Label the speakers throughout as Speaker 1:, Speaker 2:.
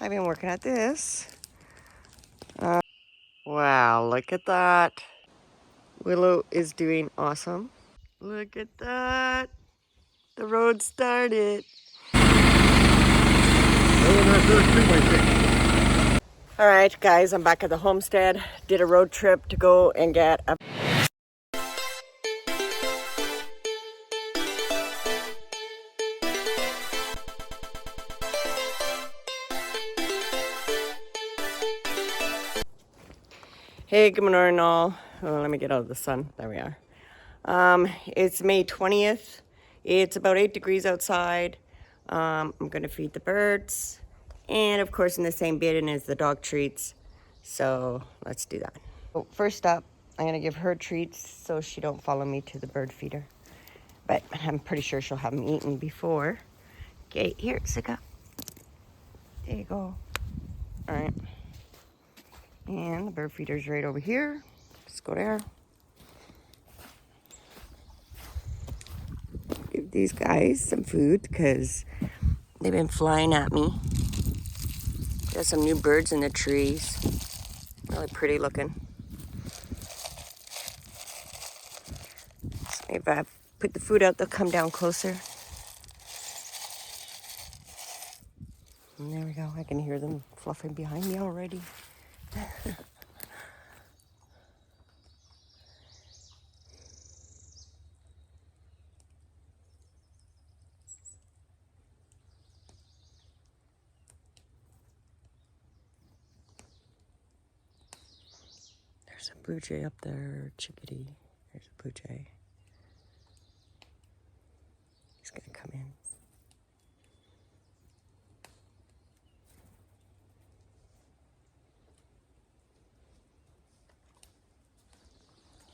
Speaker 1: I've been working at this. Wow, look at that. Willow is doing awesome. Look at that. The road started. All right, guys, I'm back at the homestead. Did a road trip to go and get a... Hey, good morning all. Oh, let me get out of the sun. There we are. It's May 20th. It's about 8 degrees outside. I'm gonna feed the birds. And of course in the same bin as the dog treats. So let's do that. First up, I'm gonna give her treats so she don't follow me to the bird feeder. But I'm pretty sure she'll have them eaten before. Okay, here, Sika. There you go. All right. And the bird feeder's right over here. Let's go there. Give these guys some food because they've been flying at me. There's some new birds in the trees. Really pretty looking. So if I put the food out, they'll come down closer. And there we go. I can hear them fluffing behind me already. There's a blue jay up there, chickadee. There's a blue jay. He's gonna come in.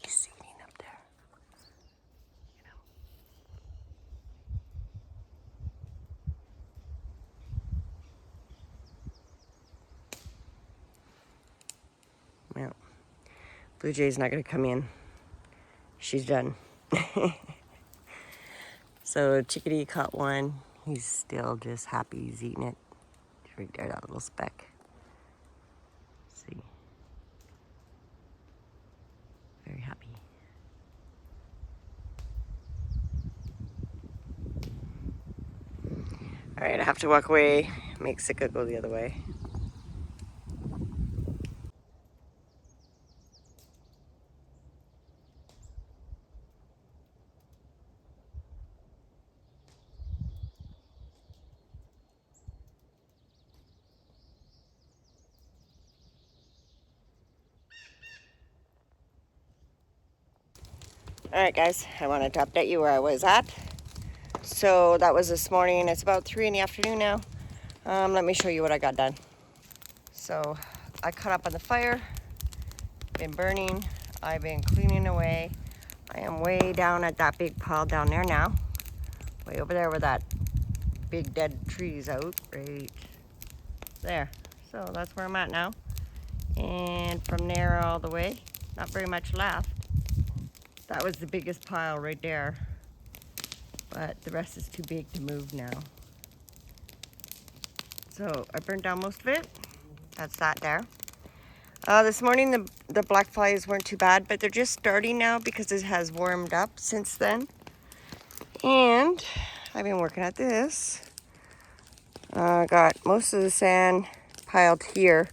Speaker 1: He's singing up there. You know. Well, blue jay's not gonna come in. She's done. So chickadee caught one. He's still just happy he's eating it. Right there, that little speck. See. Very happy. All right, I have to walk away, make Sika go the other way. All right, guys, I wanted to update you where I was at. So that was this morning. It's about 3 in the afternoon now. Let me show you what I got done. So I caught up on the fire, been burning, I've been cleaning away. I am way down at that big pile down there now. Way over there where that big dead tree's out, right there. So that's where I'm at now. And from there all the way, not very much left. That was the biggest pile right there. But the rest is too big to move now. So I burned down most of it. That's that there. This morning the black flies weren't too bad, but they're just starting now because it has warmed up since then. And I've been working at this. Got most of the sand piled here.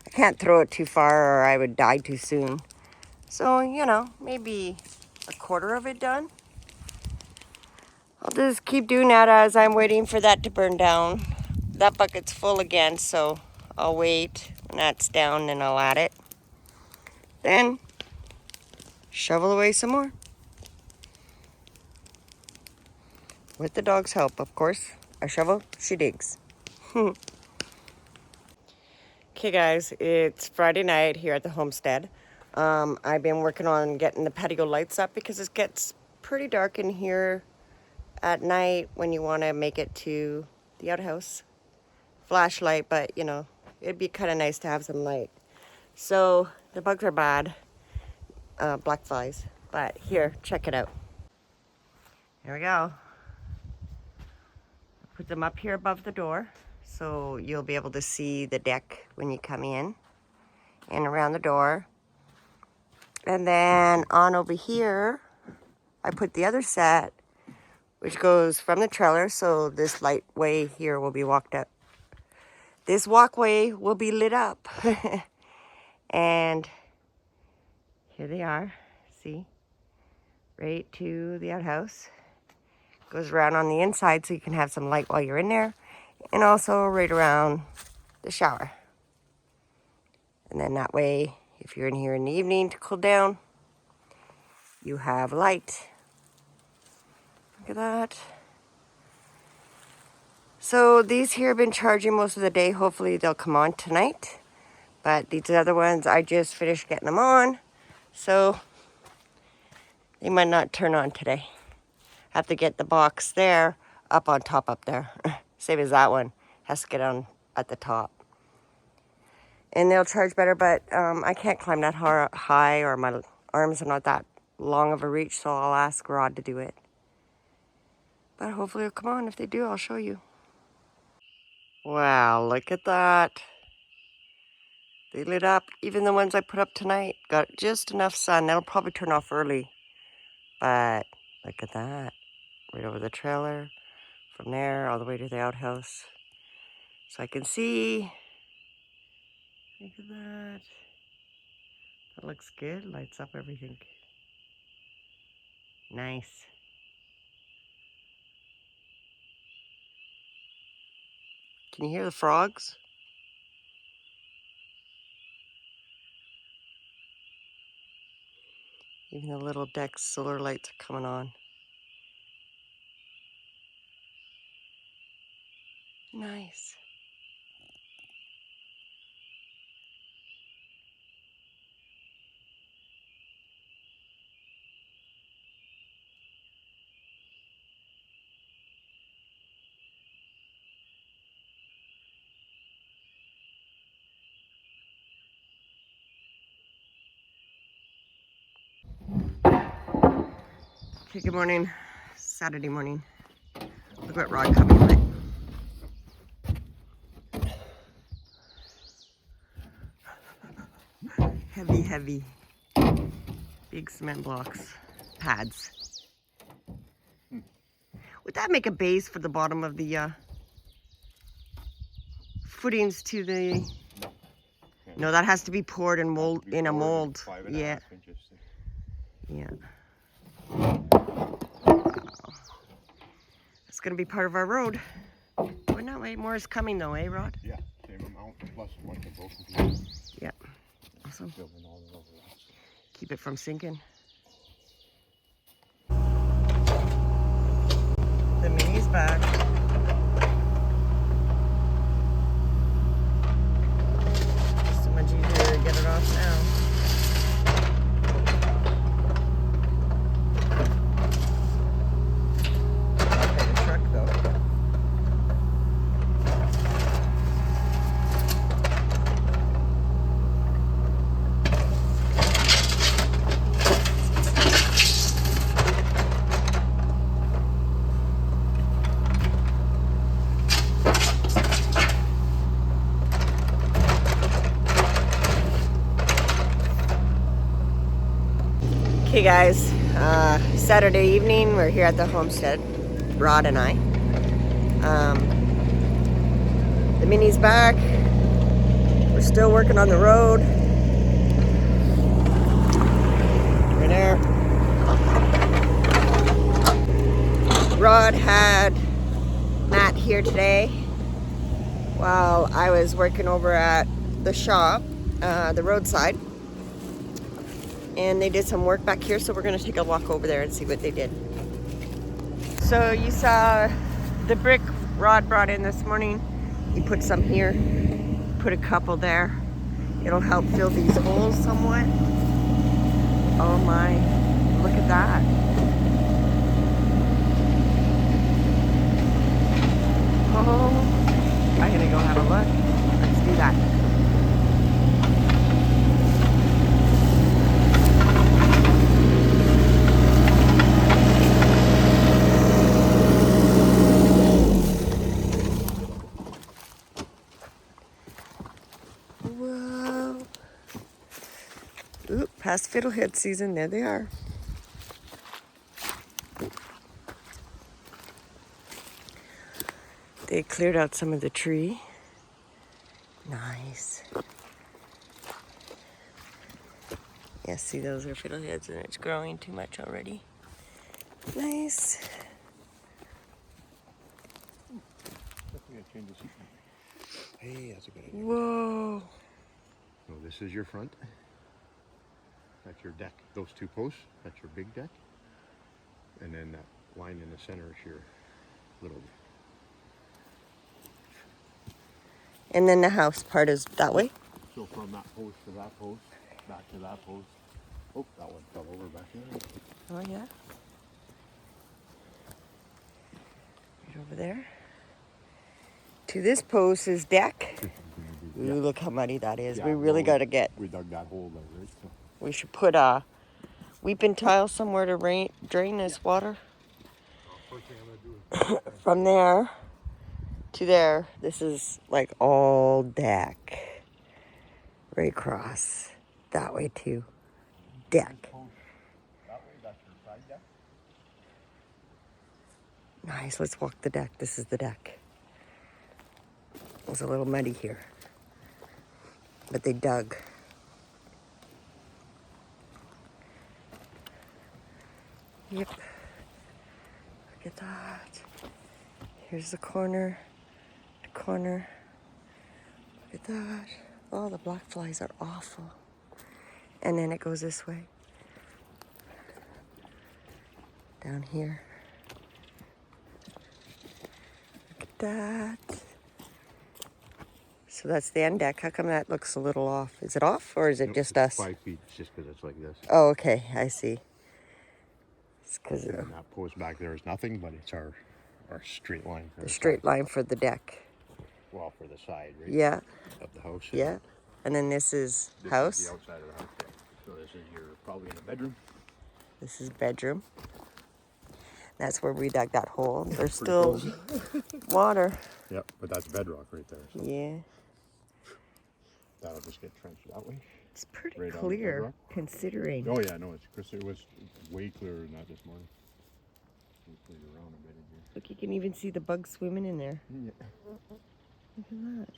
Speaker 1: I can't throw it too far or I would die too soon. So, you know, maybe a quarter of it done. I'll just keep doing that as I'm waiting for that to burn down. That bucket's full again, so I'll wait when that's down and I'll add it. Then shovel away some more. With the dog's help, of course. I shovel, she digs. Okay guys, it's Friday night here at the homestead. I've been working on getting the patio lights up because it gets pretty dark in here at night when you want to make it to the outhouse. Flashlight, but you know, it'd be kind of nice to have some light. So the bugs are bad, black flies, but here, check it out. Here we go. Put them up here above the door so you'll be able to see the deck when you come in and around the door. And then on over here, I put the other set, which goes from the trailer, so this light way here will be walked up. This walkway will be lit up. And here they are, see? Right to the outhouse. Goes around on the inside so you can have some light while you're in there. And also right around the shower. And then that way, if you're in here in the evening to cool down, you have light. Look at that. So these here have been charging most of the day. Hopefully they'll come on tonight. But these other ones, I just finished getting them on. So they might not turn on today. Have to get the box there up on top up there. Same as that one. Has to get on at the top. And they'll charge better, but I can't climb that high, or my arms are not that long of a reach, so I'll ask Rod to do it. But hopefully it'll come on. If they do, I'll show you. Wow, look at that. They lit up. Even the ones I put up tonight got just enough sun. That'll probably turn off early. But look at that. Right over the trailer. From there all the way to the outhouse. So I can see. Look at that. That looks good. Lights up everything. Nice. Can you hear the frogs? Even the little deck solar lights are coming on. Nice. Okay, good morning. Saturday morning. Look what Rod cut me with. Heavy, heavy. Big cement blocks. Pads. Would that make a base for the bottom of the footings to the... No, that has to be poured and mold in a mold. Yeah. Yeah. Wow. It's gonna be part of our road. Going that way. More is coming though, eh, Rod?
Speaker 2: Yeah, same amount plus one of the broken pieces.
Speaker 1: Yeah. Awesome.
Speaker 2: Building all the overlaps.
Speaker 1: Keep it from sinking. The mini's back. So much easier to get it off now. Okay, the truck though. Okay guys, Saturday evening, we're here at the homestead, Rod and I. The mini's back. We're still working on the road. Right there. Rod had Matt here today while I was working over at the shop, the roadside. And they did some work back here, so we're going to take a walk over there and see what they did. So you saw the brick Rod brought in this morning. He put some here, put a couple there. It'll help fill these holes somewhat. Oh my, look at that. Oh, I'm going to go have a look. Let's do that. Whoa. Oop, past fiddlehead season. There they are. They cleared out some of the tree. Nice. Yeah, see, those are fiddleheads and it's growing too much already. Nice.
Speaker 2: Hey, that's a good idea.
Speaker 1: Whoa.
Speaker 2: So this is your front. That's your deck. Those two posts, that's your big deck. And then that line in the center is your little.
Speaker 1: And then the house part is that way?
Speaker 2: So from that post to that post, back to that post. Oh, that one fell over back there.
Speaker 1: Oh, yeah. Right over there. To this post is deck.
Speaker 2: Yeah.
Speaker 1: Ooh, look how muddy that is.
Speaker 2: Yeah,
Speaker 1: we really
Speaker 2: well,
Speaker 1: got to get.
Speaker 2: We dug that hole there, right? So.
Speaker 1: We should put a weeping tile somewhere to drain this water.
Speaker 2: First thing I'm gonna do is
Speaker 1: From there to there, this is like all deck. Right across. That way too. Deck.
Speaker 2: that way, that's your side deck.
Speaker 1: Nice, let's walk the deck. This is the deck. It was a little muddy here. But they dug. Yep. Look at that. Here's the corner. The corner. Look at that. Oh, the black flies are awful. And then it goes this way. Down here. Look at that. So that's the end deck. How come that looks a little off? Is it off or is it
Speaker 2: Nope,
Speaker 1: just
Speaker 2: it's
Speaker 1: us?
Speaker 2: 5 feet, just because it's like this.
Speaker 1: Oh, okay. I see. It's because
Speaker 2: And
Speaker 1: of
Speaker 2: that post back there is nothing, but it's our straight line. For
Speaker 1: the
Speaker 2: the
Speaker 1: straight
Speaker 2: side.
Speaker 1: line for the deck.
Speaker 2: Well, for the side, right?
Speaker 1: Yeah.
Speaker 2: Of the house.
Speaker 1: Yeah. And then this is
Speaker 2: This
Speaker 1: house.
Speaker 2: is the outside of the house. Yeah. So this is your probably in the bedroom.
Speaker 1: This is bedroom. That's where we dug that hole. There's
Speaker 2: Pretty
Speaker 1: still water.
Speaker 2: Yep, but that's bedrock right there. So
Speaker 1: Yeah.
Speaker 2: that'll just get trenched that way.
Speaker 1: It's pretty
Speaker 2: Right on the
Speaker 1: clear
Speaker 2: bedrock.
Speaker 1: considering.
Speaker 2: Oh yeah, no, it's Chris. It was way clearer than that this morning. We played around a bit in here.
Speaker 1: Look, you can even see the bugs swimming in there.
Speaker 2: Yeah.
Speaker 1: Look at that.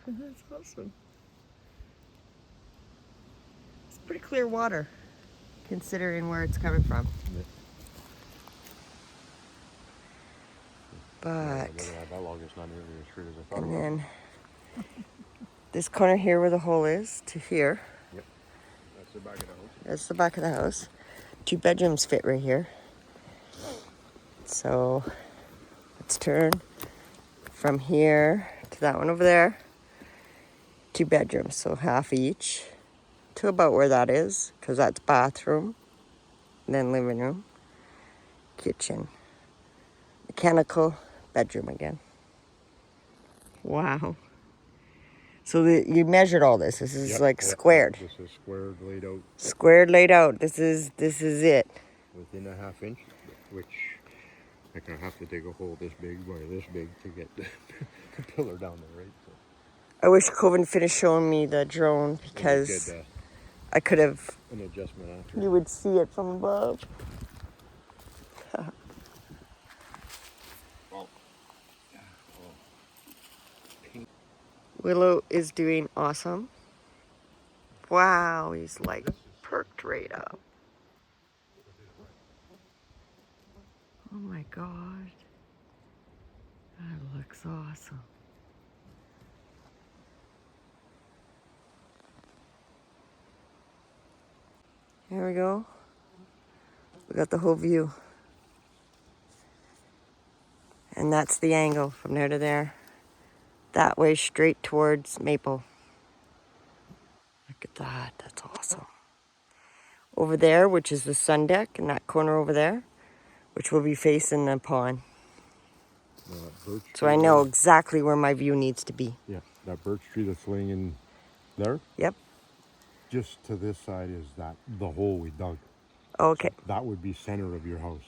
Speaker 1: That's awesome. It's pretty clear water, considering where it's coming from.
Speaker 2: Yeah.
Speaker 1: But,
Speaker 2: That log is not nearly as straight as I thought.
Speaker 1: and
Speaker 2: it was.
Speaker 1: then this corner here where the hole is to here.
Speaker 2: Yep. That's the back of the house.
Speaker 1: That's the back of the house. 2 bedrooms fit right here. So let's turn from here to that one over there. 2 bedrooms, so half each to about where that is, because that's bathroom, then living room, kitchen, mechanical, bedroom again. Wow. So you measured all this. This is
Speaker 2: Yep,
Speaker 1: like
Speaker 2: yep.
Speaker 1: squared.
Speaker 2: This is squared laid out
Speaker 1: Squared laid out. This is it.
Speaker 2: within a ½ inch, which I'm gonna have to dig a hole this big or this big to get the pillar down there, right? So
Speaker 1: I wish Coven finished showing me the drone because
Speaker 2: get
Speaker 1: I could have.
Speaker 2: an adjustment after.
Speaker 1: You would see it from above.
Speaker 2: Well,
Speaker 1: Willow is doing awesome. Wow, he's like perked right up. Oh my God. That looks awesome. Here we go. We got the whole view. And that's the angle from there to there. That way straight towards Maple. Look at that, that's awesome. Over there, which is the sun deck, in that corner over there, which will be facing the pond.
Speaker 2: birch
Speaker 1: So I
Speaker 2: tree
Speaker 1: know
Speaker 2: there.
Speaker 1: exactly where my view needs to be.
Speaker 2: Yeah, that birch tree that's laying in there.
Speaker 1: Yep.
Speaker 2: Just to this side is the hole we dug.
Speaker 1: Okay.
Speaker 2: That would be center of your house.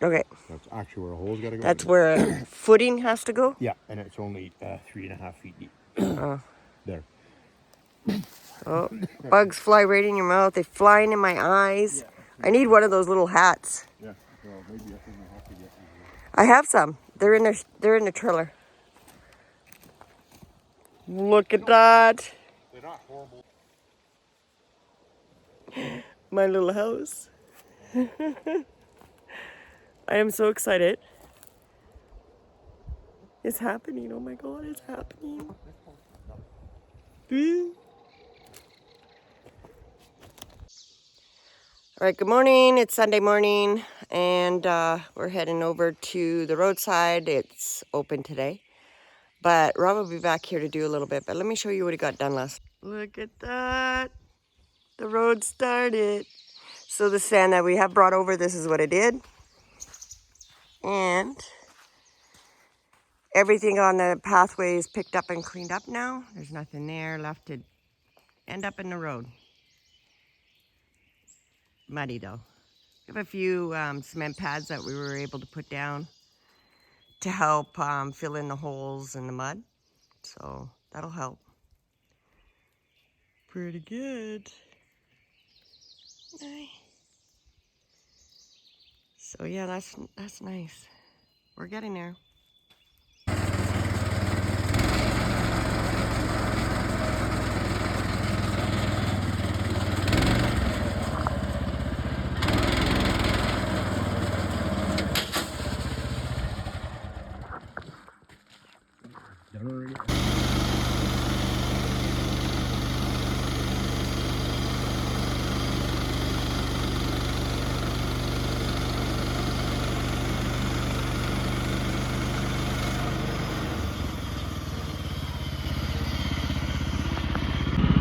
Speaker 1: Okay.
Speaker 2: That's actually where a hole's got to go.
Speaker 1: That's where a footing has to go?
Speaker 2: Yeah, and it's only 3.5 feet deep.
Speaker 1: Oh.
Speaker 2: There.
Speaker 1: Oh, bugs fly right in your mouth. They flying in my eyes.
Speaker 2: Yeah.
Speaker 1: I need one of those little hats.
Speaker 2: Yeah, well, maybe I think I have to get you.
Speaker 1: I have some. They're in the trailer. Look at that.
Speaker 2: They're not horrible.
Speaker 1: My little house. I am so excited. It's happening. Oh my God, it's happening. All right, good morning. It's Sunday morning, and we're heading over to the roadside. It's open today, but Rob will be back here to do a little bit. But let me show you what he got done last. Look at that. The road started. So the sand that we have brought over, this is what it did. And everything on the pathway is picked up and cleaned up now. There's nothing there left to end up in the road. Muddy though. We have a few cement pads that we were able to put down to help fill in the holes in the mud. So that'll help. Pretty good. So yeah, that's nice. We're getting there.
Speaker 2: Done already?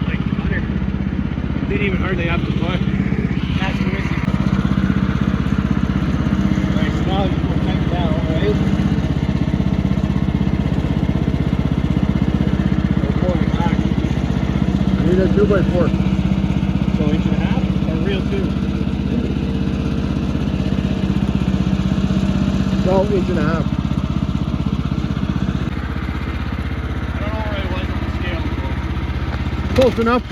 Speaker 2: Like 100. Didn't even hardly have to push. That's missing. Right, so now you go tighten down, right? Go forward back. I need a 2x4. So 1.5 or real 2? No, 1.5. I don't know where I was on the scale. Close enough.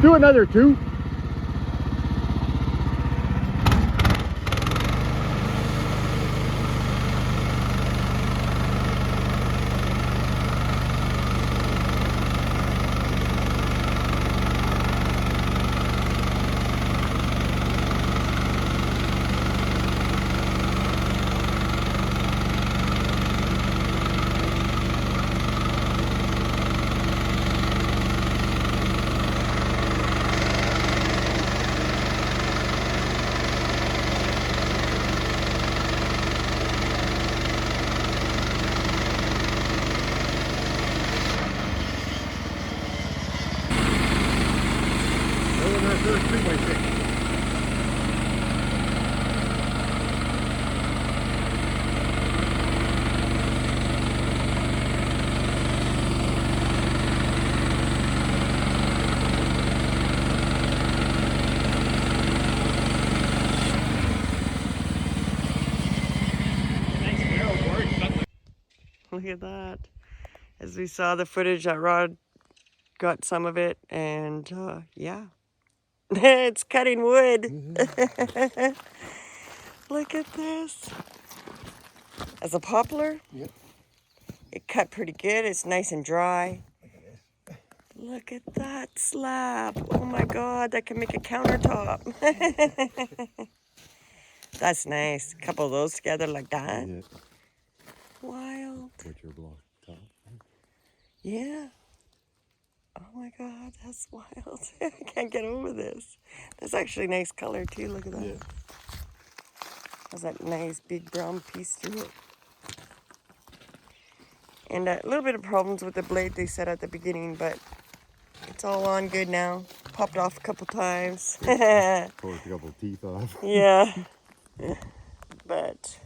Speaker 2: Do another 2.
Speaker 1: Look at that. As we saw the footage, that Rod got some of it, and yeah. It's cutting wood. Look at this. As a poplar,
Speaker 2: Yep.
Speaker 1: it cut pretty good. It's nice and dry. Look at that slab. Oh my God, that can make a countertop. That's nice. A couple of those together like that.
Speaker 2: Yeah.
Speaker 1: Wild.
Speaker 2: Butcher block top.
Speaker 1: Yeah. Oh my God, that's wild. I can't get over this. That's actually a nice color too. Look at that.
Speaker 2: Yeah.
Speaker 1: Has that nice big brown piece to it. And a little bit of problems with the blade they said at the beginning, but it's all on good now. Popped off a couple times.
Speaker 2: Pulled a couple teeth off.
Speaker 1: Yeah. But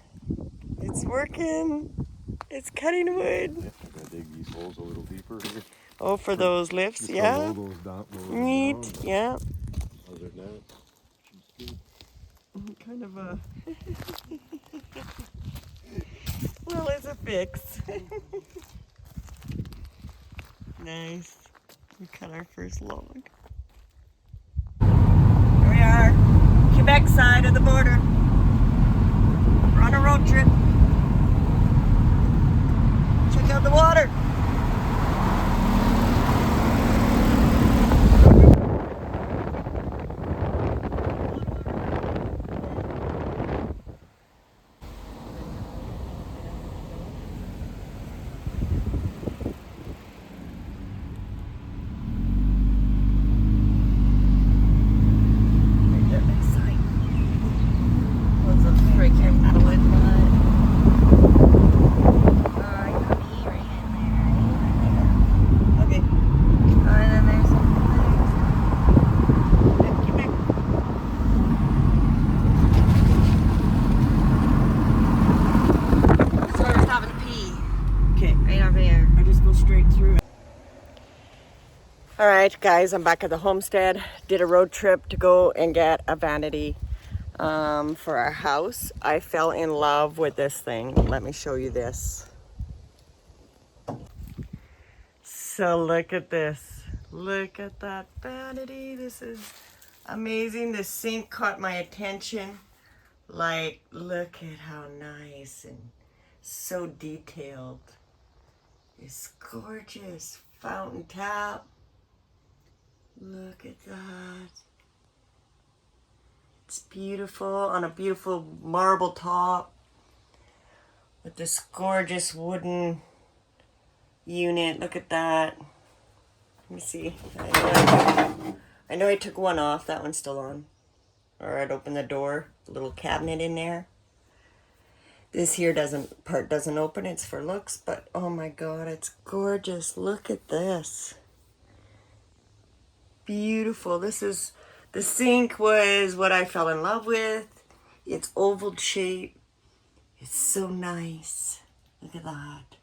Speaker 1: it's working. It's cutting wood.
Speaker 2: Yeah, I'm gonna dig these holes a little deeper here.
Speaker 1: Oh, for those lifts,
Speaker 2: Just
Speaker 1: yeah.
Speaker 2: roll those down,
Speaker 1: Neat,
Speaker 2: down.
Speaker 1: yeah.
Speaker 2: Other than that, she's good.
Speaker 1: Kind of a... well, it's a fix. Nice. We cut our first log. Here we are, Quebec side of the border. We're on a road trip. Check out the water. All right, guys, I'm back at the homestead. Did a road trip to go and get a vanity for our house. I fell in love with this thing. Let me show you this. So look at this. Look at that vanity. This is amazing. The sink caught my attention. Like, look at how nice and so detailed. It's gorgeous. Fountain tap. Look at that. It's beautiful on a beautiful marble top with this gorgeous wooden unit. Look at that. Let me see. I know I took one off. That one's still on. Or I'd open the door. The little cabinet in there. This here doesn't open. It's for looks. But oh my God, it's gorgeous. Look at this. Beautiful. This is, the sink was what I fell in love with. It's oval shape. It's so nice. Look at that.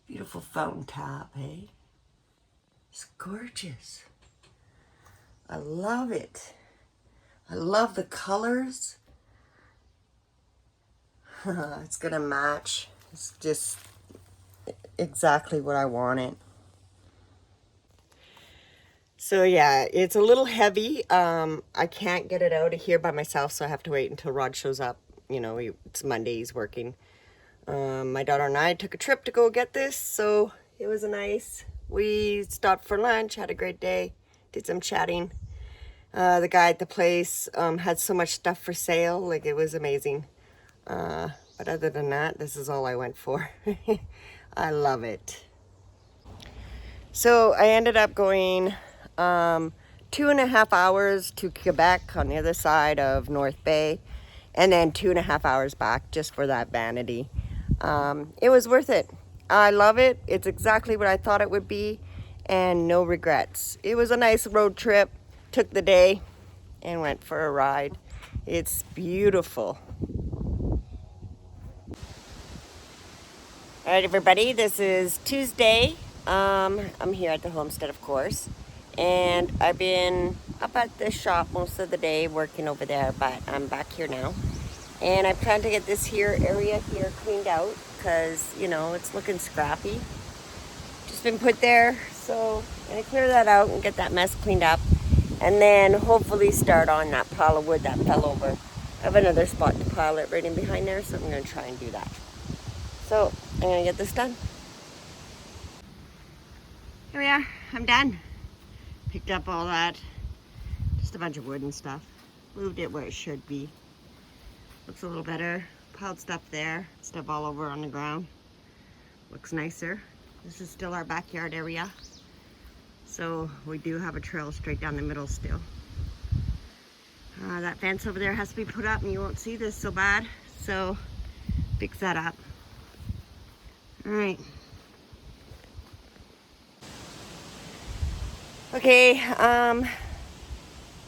Speaker 1: Beautiful fountain tap, hey? It's gorgeous. I love it. I love the colors. It's gonna match. It's just exactly what I wanted. So yeah, it's a little heavy. I can't get it out of here by myself, so I have to wait until Rod shows up. You know, it's Monday, he's working. My daughter and I took a trip to go get this, so it was nice. We stopped for lunch, had a great day, did some chatting. The guy at the place had so much stuff for sale, like it was amazing. But other than that, this is all I went for. I love it. So I ended up going 2.5 hours to Quebec on the other side of North Bay, and then 2.5 hours back just for that vanity. It was worth it. I love it. It's exactly what I thought it would be, and no regrets. It was a nice road trip. Took the day and went for a ride. It's beautiful. All right, everybody, this is Tuesday. I'm here at the homestead, of course, and I've been up at the shop most of the day working over there, but I'm back here now. And I plan to get this here area here cleaned out because, you know, it's looking scrappy. Just been put there. So I'm going to clear that out and get that mess cleaned up. And then hopefully start on that pile of wood that fell over. I have another spot to pile it right in behind there, so I'm going to try and do that. So I'm going to get this done. Here we are. I'm done. Picked up all that. Just a bunch of wood and stuff. Moved it where it should be. Looks a little better. Piled stuff there. Stuff all over on the ground. Looks nicer. This is still our backyard area. So we do have a trail straight down the middle still. That fence over there has to be put up and you won't see this so bad. So fix that up. All right. Okay,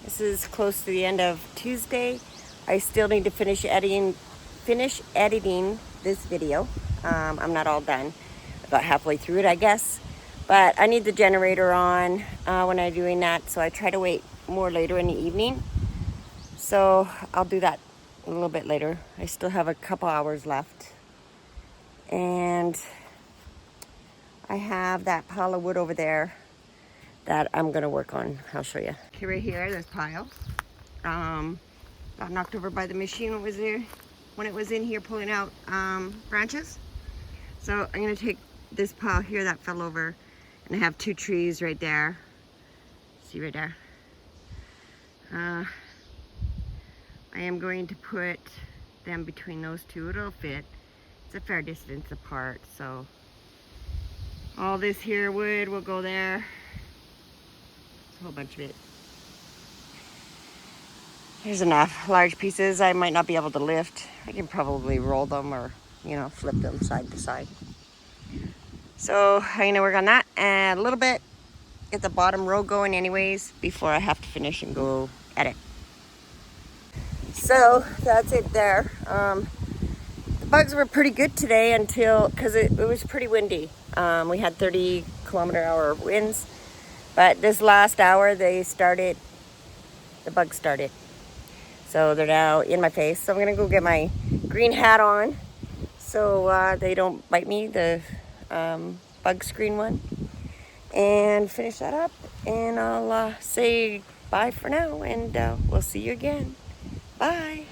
Speaker 1: this is close to the end of Tuesday. I still need to finish editing this video. I'm not all done. I got halfway through it, I guess. But I need the generator on when I'm doing that, so I try to wait more later in the evening. So I'll do that a little bit later. I still have a couple hours left. And I have that pile of wood over there that I'm gonna work on. I'll show you. Okay, right here, this pile. Got knocked over by the machine when it was in here pulling out branches. So I'm gonna take this pile here that fell over, and I have 2 trees right there. See right there? I am going to put them between those 2. It'll fit. It's a fair distance apart, so all this here wood will go there. A whole bunch of it. Here's enough large pieces I might not be able to lift. I can probably roll them or, you know, flip them side to side. So I'm gonna work on that and a little bit, get the bottom row going anyways before I have to finish and go edit. So that's it there. The bugs were pretty good today because it was pretty windy. We had 30-kilometer-hour winds, but this last hour the bugs started. So they're now in my face. So I'm gonna go get my green hat on so they don't bite me, the bug screen one, and finish that up. And I'll say bye for now, and we'll see you again. Bye.